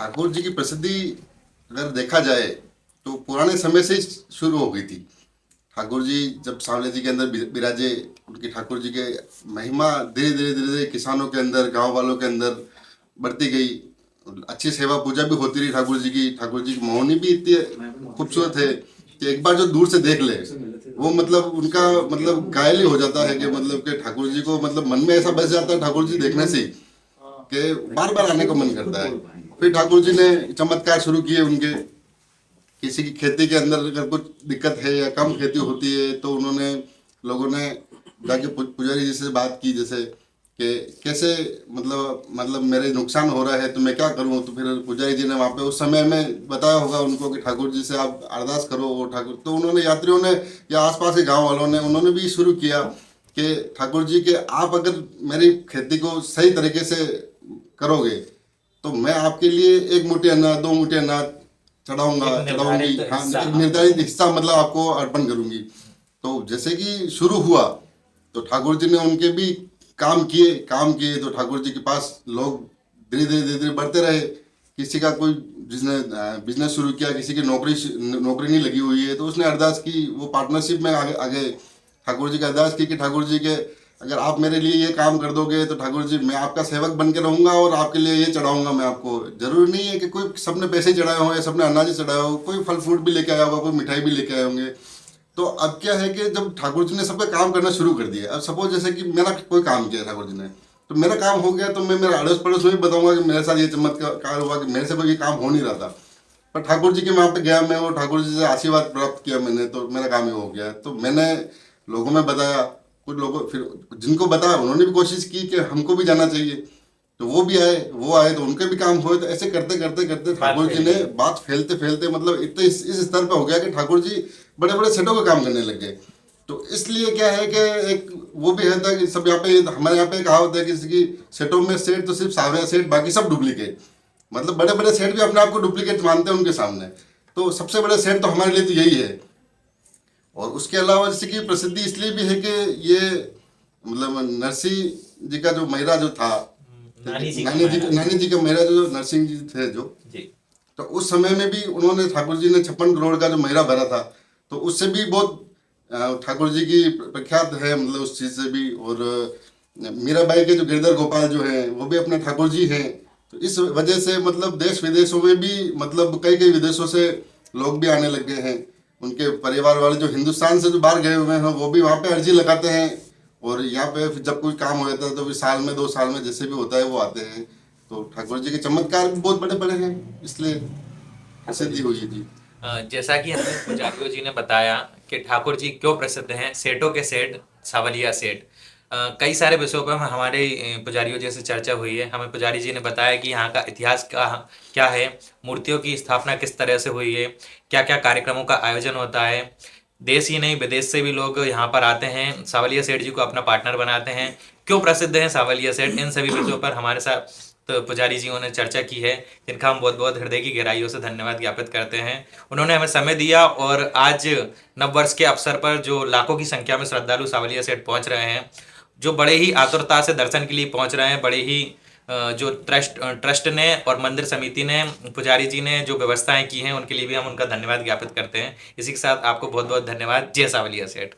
ठाकुर जी की प्रसिद्धि अगर देखा जाए तो पुराने समय से ही शुरू हो गई थी। ठाकुर जी जब सांवले जी के अंदर विराजे, उनकी ठाकुर जी के महिमा धीरे धीरे धीरे धीरे किसानों के अंदर, गांव वालों के अंदर बढ़ती गई। अच्छी सेवा पूजा भी होती रही ठाकुर जी की। ठाकुर जी की मौनी भी इतनी खूबसूरत है कि एक बार जो दूर से देख ले वो मतलब उनका मतलब घायल ही हो जाता है कि मतलब कि ठाकुर जी को मतलब मन में ऐसा बस जाता है ठाकुर जी देखने से कि बार बार आने को मन करता है। फिर ठाकुर जी ने चमत्कार शुरू किए उनके। किसी की खेती के अंदर अगर कुछ दिक्कत है या कम खेती होती है तो उन्होंने, लोगों ने जाके पुजारी जी से बात की, जैसे कि कैसे मतलब मेरे नुकसान हो रहा है तो मैं क्या करूं। तो फिर पुजारी जी ने वहाँ पे उस समय में बताया होगा उनको कि ठाकुर जी से आप अरदास करो। वो ठाकुर तो उन्होंने, यात्रियों ने या आसपास के गांव वालों ने, उन्होंने भी शुरू किया कि ठाकुर जी के आप अगर मेरी खेती को सही तरीके से करोगे तो मैं आपके लिए एक मुट्ठी अनाज, दो मुट्ठी अनाज चढ़ाऊंगा, एक चढ़ाऊंगी। निर्धारित हाँ, हिस्सा। एक हाँ। निर्धारित हिस्सा मतलब आपको अर्पण करूंगी। तो जैसे कि शुरू हुआ तो ठाकुर जी ने उनके भी काम किए तो ठाकुर जी के पास लोग धीरे धीरे धीरे धीरे बढ़ते रहे। किसी का कोई जिसने बिजनेस शुरू किया, किसी की नौकरी नौकरी नहीं लगी हुई है तो उसने अरदास की, वो पार्टनरशिप में आगे आगे ठाकुर जी का अरदास की कि ठाकुर जी के अगर आप मेरे लिए ये काम कर दोगे तो ठाकुर जी मैं आपका सेवक बन के रहूंगा और आपके लिए ये चढ़ाऊंगा मैं आपको। जरूरी नहीं है कि कोई सबने पैसे चढ़ाए हों या सबने अनाज चढ़ाया हो, कोई फल फ्रूट भी लेके आया होगा, कोई मिठाई भी लेके आए होंगे। तो अब क्या है कि जब ठाकुर जी ने सबका काम करना शुरू कर दिया, अब सपोज जैसे कि मेरा कोई काम किया ठाकुर जी ने तो मेरा काम हो गया तो मैं मेरा अड़ोस पड़ोस में भी बताऊंगा कि मेरे साथ ये चमत्कार हुआ कि मेरे से कोई ये काम हो नहीं रहा था, पर ठाकुर जी के वहाँ पे गया मैं और ठाकुर जी से आशीर्वाद प्राप्त किया मैंने तो मेरा काम ही हो गया। तो मैंने लोगों में बताया, कुछ लोगों फिर जिनको बताया उन्होंने भी कोशिश की कि हमको भी जाना चाहिए, तो वो भी आए, वो आए तो उनके भी काम हुए। तो ऐसे करते करते करते बात ठाकुर जी फैल ने गई। बात फैलते फैलते मतलब इतने इस स्तर पे हो गया कि ठाकुर जी बड़े बड़े सेटों का काम करने लग गए। तो इसलिए क्या है कि एक वो भी है था कि सब यहाँ पे, हमारे यहाँ पे कहावत है किसी की, सेटों में सेठ तो सिर्फ सावया सेठ, बाकी सब डुप्लीकेट। मतलब बड़े बड़े सेठ भी अपने आप को डुप्लीकेट मानते हैं उनके सामने। तो सबसे बड़े सेठ तो हमारे लिए तो यही है। और उसके अलावा जैसे कि प्रसिद्धि इसलिए भी है कि ये मतलब नरसिंह जी का जो महिरा जो था, नानी जी का महाराज। नानी जी का महिरा जो नरसिंह जी थे जो, जी। तो उस समय में भी उन्होंने, ठाकुर जी ने 56 करोड़ का जो महिरा भरा था तो उससे भी बहुत ठाकुर जी की प्रख्यात है मतलब उस चीज़ से भी। और मीराबाई के जो गिरधर गोपाल जो हैं वो भी अपने ठाकुर जी हैं। तो इस वजह से मतलब देश विदेशों में भी मतलब कई कई विदेशों से लोग भी आने लग गए हैं। उनके परिवार वाले जो हिंदुस्तान से जो बाहर गए हुए हैं वो भी वहाँ पे अर्जी लगाते हैं। और यहाँ पे फिर जब कोई काम हो जाता है तो फिर साल में 2 साल में जैसे भी होता है वो आते हैं। तो ठाकुर जी के चमत्कार भी बहुत बड़े बड़े हैं, इसलिए प्रसिद्धि हुई है जी। जैसा कि हमें पुजारियों जी ने बताया कि ठाकुर जी क्यों प्रसिद्ध हैं, सेठों के सेठ सावलिया सेठ। कई सारे विषयों पर हमारे पुजारियों जैसे चर्चा हुई है। हमें पुजारी जी ने बताया कि यहाँ का इतिहास क्या है, मूर्तियों की स्थापना किस तरह से हुई है, क्या क्या कार्यक्रमों का आयोजन होता है। देश ही नहीं विदेश से भी लोग यहाँ पर आते हैं, सावलिया सेठ जी को अपना पार्टनर बनाते हैं। क्यों प्रसिद्ध हैं सावलिया सेठ, इन सभी विषयों पर हमारे साथ तो पुजारी जीओं ने चर्चा की है, जिनका हम बहुत बहुत हृदय की गहराइयों से धन्यवाद ज्ञापित करते हैं। उन्होंने हमें समय दिया और आज नववर्ष के अवसर पर जो लाखों की संख्या में श्रद्धालु सावलिया सेठ पहुंच रहे हैं, जो बड़े ही आतुरता से दर्शन के लिए पहुंच रहे हैं, बड़े ही जो ट्रस्ट ने और मंदिर समिति ने, पुजारी जी ने जो व्यवस्थाएं की हैं उनके लिए भी हम उनका धन्यवाद ज्ञापित करते हैं। इसी के साथ आपको बहुत बहुत धन्यवाद। जय सावलिया सेठ।